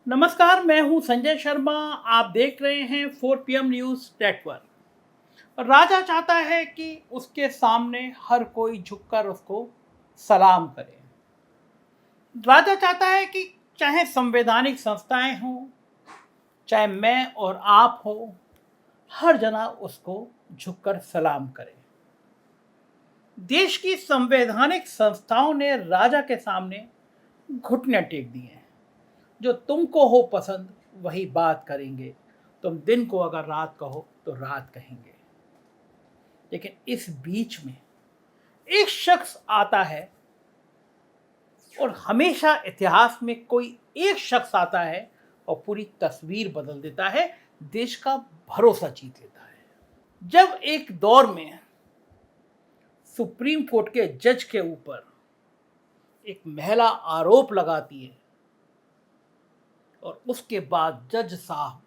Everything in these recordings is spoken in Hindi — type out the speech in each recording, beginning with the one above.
नमस्कार, मैं हूं संजय शर्मा। आप देख रहे हैं 4 PM न्यूज़ नेटवर्क। राजा चाहता है कि उसके सामने हर कोई झुककर उसको सलाम करे। राजा चाहता है कि चाहे संवैधानिक संस्थाएं हों, चाहे मैं और आप हो, हर जना उसको झुककर सलाम करे। देश की संवैधानिक संस्थाओं ने राजा के सामने घुटने टेक दिए हैं। जो तुमको हो पसंद वही बात करेंगे, तुम दिन को अगर रात कहो तो रात कहेंगे। लेकिन इस बीच में एक शख्स आता है और हमेशा इतिहास में कोई एक शख्स आता है और पूरी तस्वीर बदल देता है, देश का भरोसा जीत लेता है। जब एक दौर में सुप्रीम कोर्ट के जज के ऊपर एक महिला आरोप लगाती है और उसके बाद जज साहब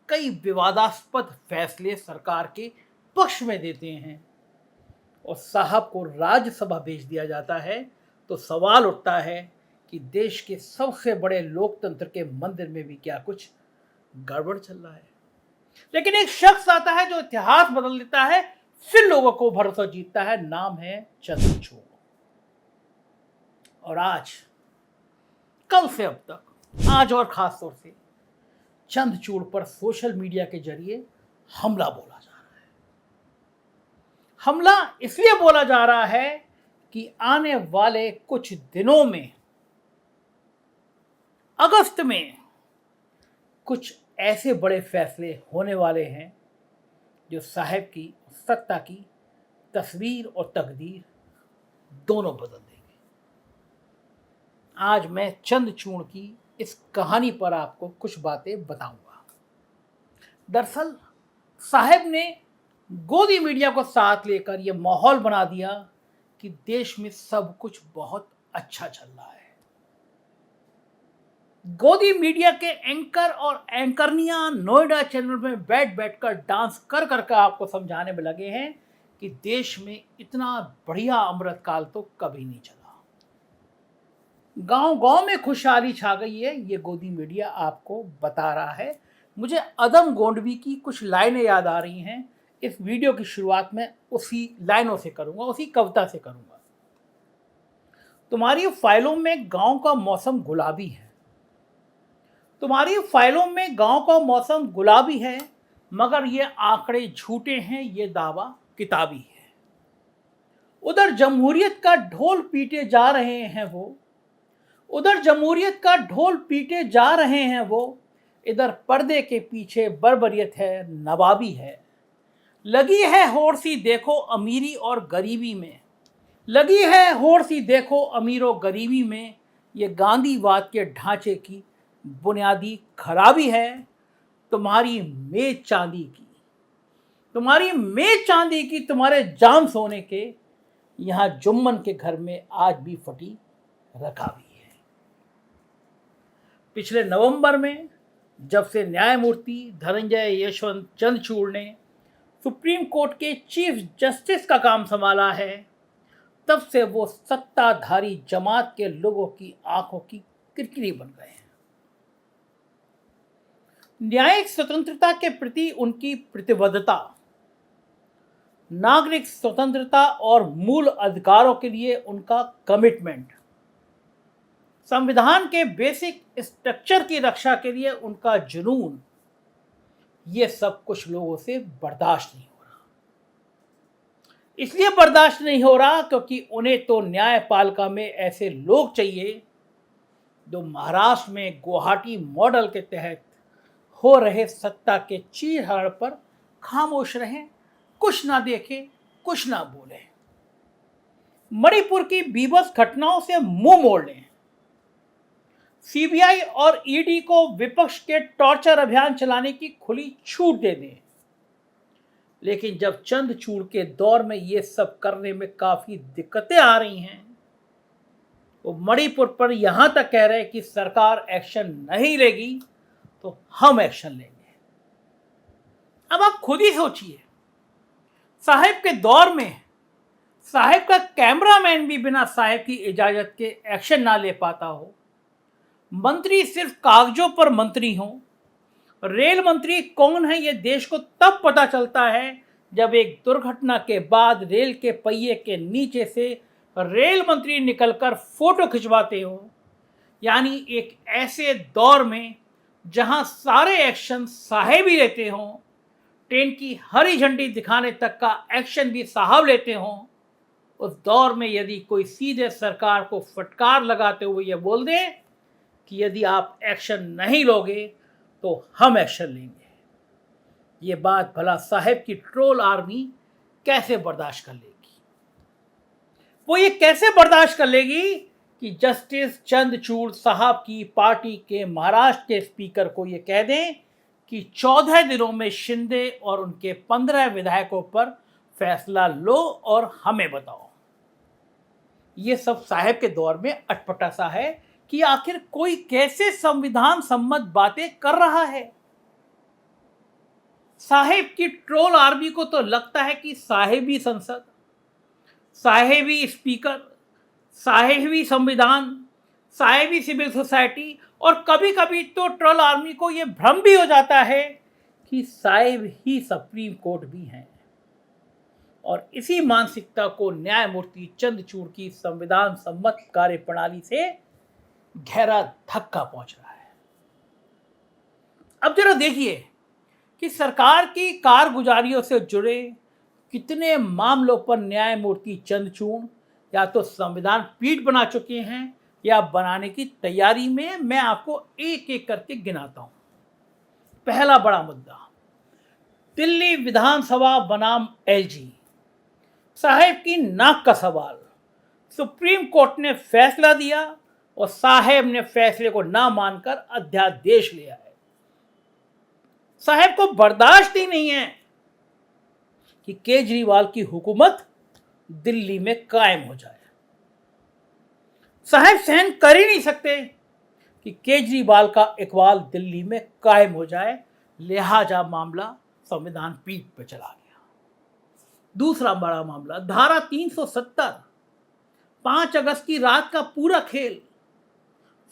कई विवादास्पद फैसले सरकार के पक्ष में देते हैं और साहब को राज्यसभा भेज दिया जाता है, तो सवाल उठता है कि देश के सबसे बड़े लोकतंत्र के मंदिर में भी क्या कुछ गड़बड़ चल रहा है। लेकिन एक शख्स आता है जो इतिहास बदल देता है, फिर लोगों को भरोसा जीतता है। नाम है चंद्रचूड़। और आज, कल से अब तक, आज और खास तौर से चंद्रचूड़ पर सोशल मीडिया के जरिए हमला बोला जा रहा है। हमला इसलिए बोला जा रहा है कि आने वाले कुछ दिनों में, अगस्त में, कुछ ऐसे बड़े फैसले होने वाले हैं जो साहब की सत्ता की तस्वीर और तकदीर दोनों बदल देंगे। आज मैं चंद्रचूड़ की इस कहानी पर आपको कुछ बातें बताऊंगा। दरअसल साहब ने गोदी मीडिया को साथ लेकर यह माहौल बना दिया कि देश में सब कुछ बहुत अच्छा चल रहा है। गोदी मीडिया के एंकर और एंकरनियां नोएडा चैनल में बैठ बैठकर डांस कर कर आपको समझाने में लगे हैं कि देश में इतना बढ़िया अमृतकाल तो कभी नहीं चला। गांव गांव में खुशहाली छा गई है, ये गोदी मीडिया आपको बता रहा है। मुझे अदम गोंडवी की कुछ लाइनें याद आ रही हैं। इस वीडियो की शुरुआत में उसी लाइनों से करूंगा, उसी कविता से करूंगा। तुम्हारी फाइलों में गांव का मौसम गुलाबी है, तुम्हारी फाइलों में गांव का मौसम गुलाबी है, मगर ये आंकड़े झूठे हैं, ये दावा किताबी है। उधर जमहूरियत का ढोल पीटे जा रहे हैं वो, उधर जमहूरियत का ढोल पीटे जा रहे हैं वो, इधर पर्दे के पीछे बर्बरियत है, नवाबी है। लगी है होड़ सी देखो अमीरी और गरीबी में, लगी है होड़ सी देखो अमीर और गरीबी में, ये गांधीवाद के ढांचे की बुनियादी खराबी है। तुम्हारी मेज चांदी की, तुम्हारी मेज चांदी की, तुम्हारे जाम सोने के, यहां जुम्मन के घर में आज भी फटी रकाबी है। पिछले नवंबर में जब से न्यायमूर्ति धनंजय यशवंत चंद्रचूड़ ने सुप्रीम कोर्ट के चीफ जस्टिस का काम संभाला है, तब से वो सत्ताधारी जमात के लोगों की आंखों की किरकिरी बन गए हैं। न्यायिक स्वतंत्रता के प्रति उनकी प्रतिबद्धता, नागरिक स्वतंत्रता और मूल अधिकारों के लिए उनका कमिटमेंट, संविधान के बेसिक स्ट्रक्चर की रक्षा के लिए उनका जुनून, ये सब कुछ लोगों से बर्दाश्त नहीं हो रहा। इसलिए बर्दाश्त नहीं हो रहा क्योंकि उन्हें तो न्यायपालिका में ऐसे लोग चाहिए जो महाराष्ट्र में गुवाहाटी मॉडल के तहत हो रहे सत्ता के चीरहरण पर खामोश रहें, कुछ ना देखें, कुछ ना बोलें। मणिपुर की बीभत्स घटनाओं से मुंह मोड़ लें, सीबीआई और ईडी को विपक्ष के टॉर्चर अभियान चलाने की खुली छूट दे दें। लेकिन जब चंद्रचूड़ के दौर में ये सब करने में काफी दिक्कतें आ रही हैं, वो मणिपुर पर यहां तक कह रहे हैं कि सरकार एक्शन नहीं लेगी तो हम एक्शन लेंगे। अब आप खुद ही सोचिए, साहब के दौर में साहब का कैमरामैन भी बिना साहब की इजाजत के एक्शन ना ले पाता हो, मंत्री सिर्फ कागजों पर मंत्री हों। रेल मंत्री कौन है ये देश को तब पता चलता है जब एक दुर्घटना के बाद रेल के पहिए के नीचे से रेल मंत्री निकलकर फोटो खिंचवाते हो। यानी एक ऐसे दौर में जहां सारे एक्शन साहेब ही लेते हों, ट्रेन की हरी झंडी दिखाने तक का एक्शन भी साहब लेते हों, उस दौर में यदि कोई सीधे सरकार को फटकार लगाते हुए ये बोल दे कि यदि आप एक्शन नहीं लोगे तो हम एक्शन लेंगे, ये बात भला साहेब की ट्रोल आर्मी कैसे बर्दाश्त कर लेगी? वो ये कैसे बर्दाश्त कर लेगी कि जस्टिस चंद्रचूड़ साहब की पार्टी के महाराष्ट्र के स्पीकर को ये कह दें कि 14 दिनों में शिंदे और उनके 15 विधायकों पर फैसला लो और हमें बताओ। ये सब साहेब के दौर में अटपटा सा है कि आखिर कोई कैसे संविधान सम्मत बातें कर रहा है। साहेब की ट्रोल आर्मी को तो लगता है कि साहेबी संसद, साहेबी स्पीकर, साहेबी संविधान, साहेबी सिविल सोसाइटी, और कभी कभी तो ट्रोल आर्मी को यह भ्रम भी हो जाता है कि साहेब ही सुप्रीम कोर्ट भी हैं। और इसी मानसिकता को न्यायमूर्ति चंद्रचूड़ की संविधान सम्मत कार्यप्रणाली से गहरा धक्का पहुंच रहा है। अब जरा देखिए कि सरकार की कारगुजारियों से जुड़े कितने मामलों पर न्यायमूर्ति चंद्रचूड़ या तो संविधान पीठ बना चुके हैं या बनाने की तैयारी में। मैं आपको एक एक करके गिनाता हूं। पहला बड़ा मुद्दा, दिल्ली विधानसभा बनाम एलजी। साहेब की नाक का सवाल। सुप्रीम कोर्ट ने फैसला दिया और साहेब ने फैसले को ना मानकर अध्यादेश लिया है। साहेब को बर्दाश्त ही नहीं है कि केजरीवाल की हुकूमत दिल्ली में कायम हो जाए। साहेब सहन कर ही नहीं सकते कि केजरीवाल का इकबाल दिल्ली में कायम हो जाए, लिहाजा मामला संविधान पीठ पर चला गया। दूसरा बड़ा मामला, धारा 370, 5 अगस्त की रात का पूरा खेल।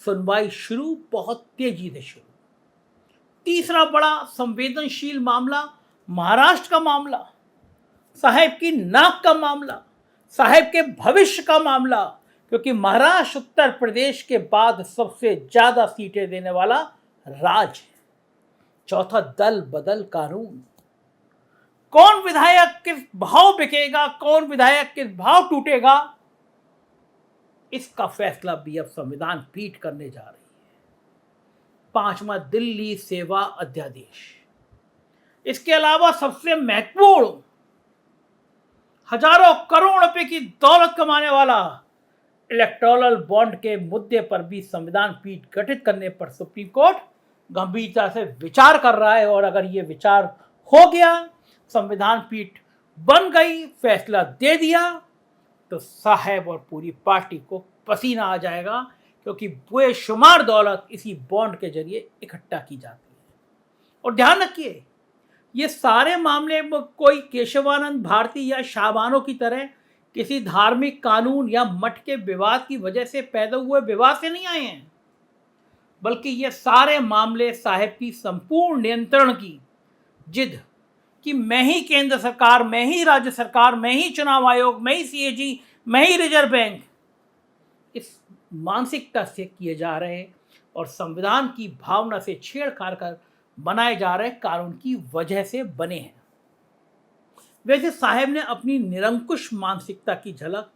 सुनवाई शुरू, बहुत तेजी से शुरू। तीसरा बड़ा संवेदनशील मामला, महाराष्ट्र का मामला, साहेब की नाक का मामला, साहेब के भविष्य का मामला, क्योंकि महाराष्ट्र उत्तर प्रदेश के बाद सबसे ज्यादा सीटें देने वाला राज्य है। चौथा, दल बदल कानून। कौन विधायक किस भाव बिकेगा, कौन विधायक किस भाव टूटेगा, इसका फैसला भी अब संविधान पीठ करने जा रही है। पांचवा, दिल्ली सेवा अध्यादेश। इसके अलावा सबसे महत्वपूर्ण, हजारों करोड़ रुपए की दौलत कमाने वाला इलेक्टोरल बॉन्ड के मुद्दे पर भी संविधान पीठ गठित करने पर सुप्रीम कोर्ट गंभीरता से विचार कर रहा है। और अगर ये विचार हो गया, संविधान पीठ बन गई, फैसला दे दिया, तो साहेब और पूरी पार्टी को पसीना आ जाएगा, क्योंकि बेशुमार दौलत इसी बॉन्ड के जरिए इकट्ठा की जाती है। और ध्यान रखिए, ये सारे मामले कोई केशवानंद भारती या शाहबानों की तरह किसी धार्मिक कानून या मठ के विवाद की वजह से पैदा हुए विवाद से नहीं आए हैं, बल्कि ये सारे मामले साहेब की संपूर्ण नियंत्रण की जिद कि मैं ही केंद्र सरकार, मैं ही राज्य सरकार, मैं ही चुनाव आयोग, मैं ही सीएजी, मैं ही रिजर्व बैंक, इस मानसिकता से किए जा रहे और संविधान की भावना से छेड़छाड़ कर बनाए जा रहे कानून की वजह से बने हैं। वैसे साहेब ने अपनी निरंकुश मानसिकता की झलक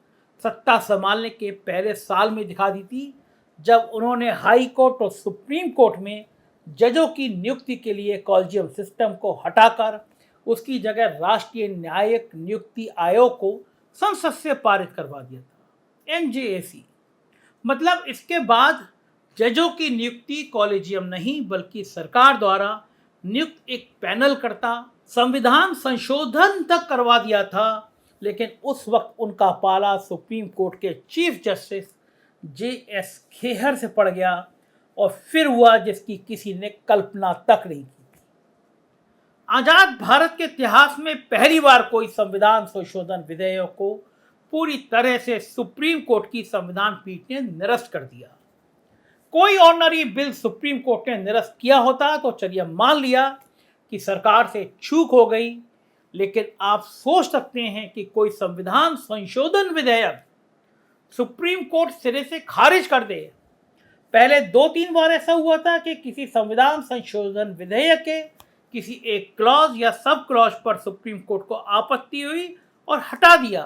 सत्ता संभालने के पहले साल में दिखा दी थी, जब उन्होंने हाई कोर्ट और सुप्रीम कोर्ट में जजों की नियुक्ति के लिए कॉलेजियम सिस्टम को हटाकर उसकी जगह राष्ट्रीय न्यायिक नियुक्ति आयोग को संसद से पारित करवा दिया था, एनजेएसी। मतलब इसके बाद जजों की नियुक्ति कॉलेजियम नहीं बल्कि सरकार द्वारा नियुक्त एक पैनल करता, संविधान संशोधन तक करवा दिया था। लेकिन उस वक्त उनका पाला सुप्रीम कोर्ट के चीफ जस्टिस जेएस खेहर से पड़ गया और फिर हुआ जिसकी किसी ने कल्पना तक नहीं की। आजाद भारत के इतिहास में पहली बार कोई संविधान संशोधन विधेयक को पूरी तरह से सुप्रीम कोर्ट की संविधान पीठ ने निरस्त कर दिया। कोई ऑर्डिनरी बिल सुप्रीम कोर्ट ने निरस्त किया होता तो चलिए मान लिया कि सरकार से चूक हो गई, लेकिन आप सोच सकते हैं कि कोई संविधान संशोधन विधेयक सुप्रीम कोर्ट सिरे से खारिज कर दे। पहले 2-3 बार ऐसा हुआ था कि किसी संविधान संशोधन विधेयक के किसी एक क्लॉज या सब क्लॉज पर सुप्रीम कोर्ट को आपत्ति हुई और हटा दिया,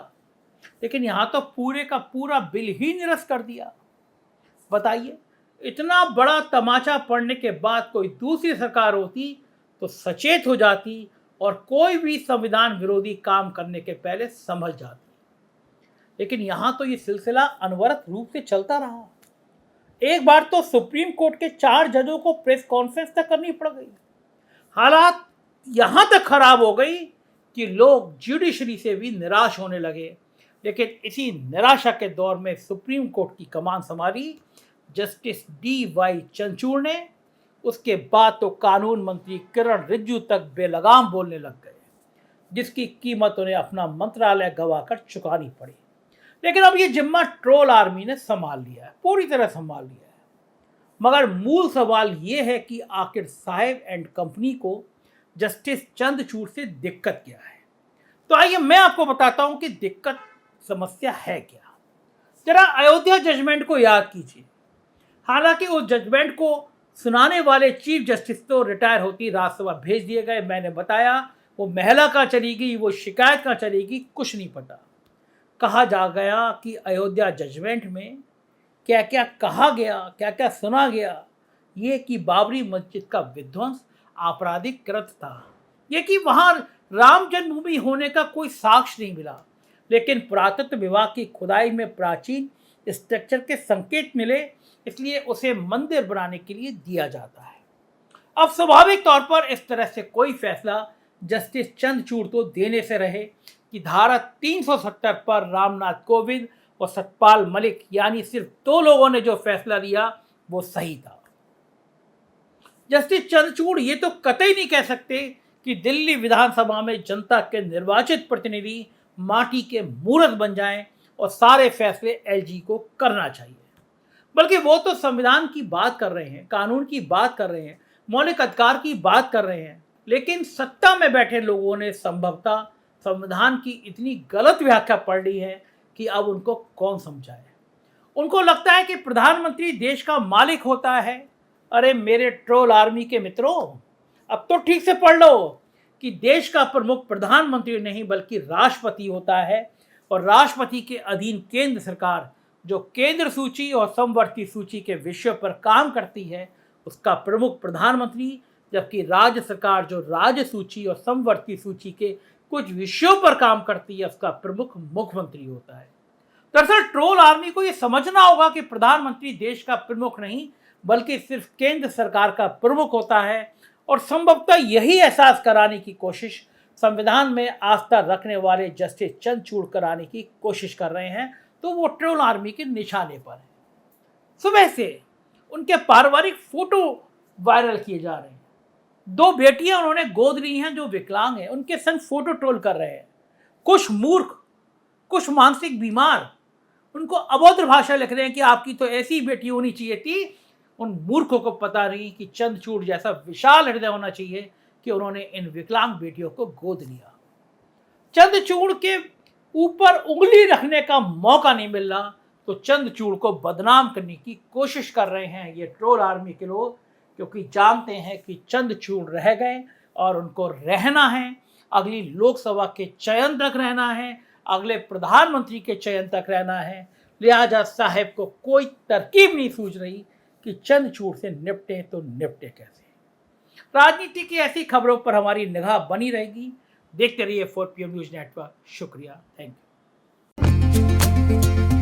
लेकिन यहां तो पूरे का पूरा बिल ही निरस्त कर दिया। बताइए, इतना बड़ा तमाचा पड़ने के बाद कोई दूसरी सरकार होती तो सचेत हो जाती और कोई भी संविधान विरोधी काम करने के पहले समझ जाती, लेकिन यहां तो ये सिलसिला अनवरत रूप से चलता रहा। एक बार तो सुप्रीम कोर्ट के 4 जजों को प्रेस कॉन्फ्रेंस तक करनी पड़ गई। हालात यहां तक खराब हो गई कि लोग जुडिशरी से भी निराश होने लगे, लेकिन इसी निराशा के दौर में सुप्रीम कोर्ट की कमान संभाली जस्टिस डी.वाई. चंद्रचूड़ ने। उसके बाद तो कानून मंत्री किरण रिजिजू तक बेलगाम बोलने लग गए, जिसकी कीमत उन्हें अपना मंत्रालय गंवाकर चुकानी पड़ी। लेकिन अब ये जिम्मा ट्रोल आर्मी ने संभाल लिया है, पूरी तरह संभाल लिया है। मगर मूल सवाल ये है कि आखिर साहेब एंड कंपनी को जस्टिस चंद्रचूड़ से दिक्कत क्या है। तो आइए मैं आपको बताता हूं कि दिक्कत समस्या है क्या। जरा अयोध्या जजमेंट को याद कीजिए। हालांकि उस जजमेंट को सुनाने वाले चीफ जस्टिस तो रिटायर होती राज्यसभा भेज दिए गए। मैंने बताया वो महिला कहाँ चली गई, वो शिकायत कहाँ चली गई, कुछ नहीं पता। कहा जा गया कि अयोध्या जजमेंट में क्या क्या कहा गया, क्या क्या सुना गया, ये कि बाबरी मस्जिद का विध्वंस आपराधिक कृत्य था, ये कि वहाँ राम जन्मभूमि होने का कोई साक्ष्य नहीं मिला, लेकिन पुरातत्व विभाग की खुदाई में प्राचीन स्ट्रक्चर के संकेत मिले, इसलिए उसे मंदिर बनाने के लिए दिया जाता है। अब स्वाभाविक तौर पर इस तरह से कोई फैसला जस्टिस चंद्रचूड़ तो देने से रहे कि धारा 370 पर रामनाथ कोविंद और सतपाल मलिक यानी सिर्फ 2 लोगों ने जो फैसला लिया वो सही था। जस्टिस चंद्रचूड़ ये तो कतई नहीं कह सकते कि दिल्ली विधानसभा में जनता के निर्वाचित प्रतिनिधि माटी के मूर्त बन जाएं और सारे फैसले एलजी को करना चाहिए, बल्कि वो तो संविधान की बात कर रहे हैं, कानून की बात कर रहे हैं, मौलिक अधिकार की बात कर रहे हैं। लेकिन सत्ता में बैठे लोगों ने संभवतः संविधान की इतनी गलत व्याख्या पढ़ ली है कि अब उनको कौन समझाए। उनको लगता है कि प्रधानमंत्री देश का मालिक होता है। अरे मेरे ट्रोल आर्मी के मित्रों, अब तो ठीक से पढ़ लो कि देश का प्रमुख प्रधानमंत्री नहीं बल्कि राष्ट्रपति होता है, और राष्ट्रपति के अधीन केंद्र सरकार जो केंद्र सूची और समवर्ती सूची के विषयों पर काम करती है उसका प्रमुख प्रधानमंत्री, जबकि राज्य सरकार जो राज्य सूची और समवर्ती सूची के कुछ विषयों पर काम करती है उसका प्रमुख मुख्यमंत्री होता है। दरअसल ट्रोल आर्मी को यह समझना होगा कि प्रधानमंत्री देश का प्रमुख नहीं बल्कि सिर्फ केंद्र सरकार का प्रमुख होता है, और संभवतः यही एहसास कराने की कोशिश संविधान में आस्था रखने वाले जस्टिस चंद्रचूड़ कराने की कोशिश कर रहे हैं, तो वो ट्रोल आर्मी के निशाने पर है। सुबह से उनके पारिवारिक फोटो वायरल किए जा रहे हैं। 2 बेटियां उन्होंने गोद ली हैं जो विकलांग हैं, उनके संग फोटो ट्रोल कर रहे हैं। कुछ मूर्ख, कुछ मानसिक बीमार उनको अभद्र भाषा लिख रहे हैं कि आपकी तो ऐसी बेटी होनी चाहिए थी। उन मूर्खों को पता नहीं कि चंद्रचूड़ जैसा विशाल हृदय होना चाहिए कि उन्होंने इन विकलांग बेटियों को गोद लिया। चंद्रचूड़ के ऊपर उंगली रखने का मौका नहीं मिल रहा तो चंद्रचूड़ को बदनाम करने की कोशिश कर रहे हैं ये ट्रोल आर्मी के लोग, क्योंकि जानते हैं कि चंद्रचूड़ रह गए और उनको रहना है, अगली लोकसभा के चयन तक रहना है, अगले प्रधानमंत्री के चयन तक रहना है। लिहाजा साहब को कोई तरकीब नहीं सूझ रही कि चंद्रचूड़ से निपटे तो निपटे कैसे। राजनीति की ऐसी खबरों पर हमारी निगाह बनी रहेगी। देखते रहिए 4PM न्यूज़ नेटवर्क। शुक्रिया, थैंक यू।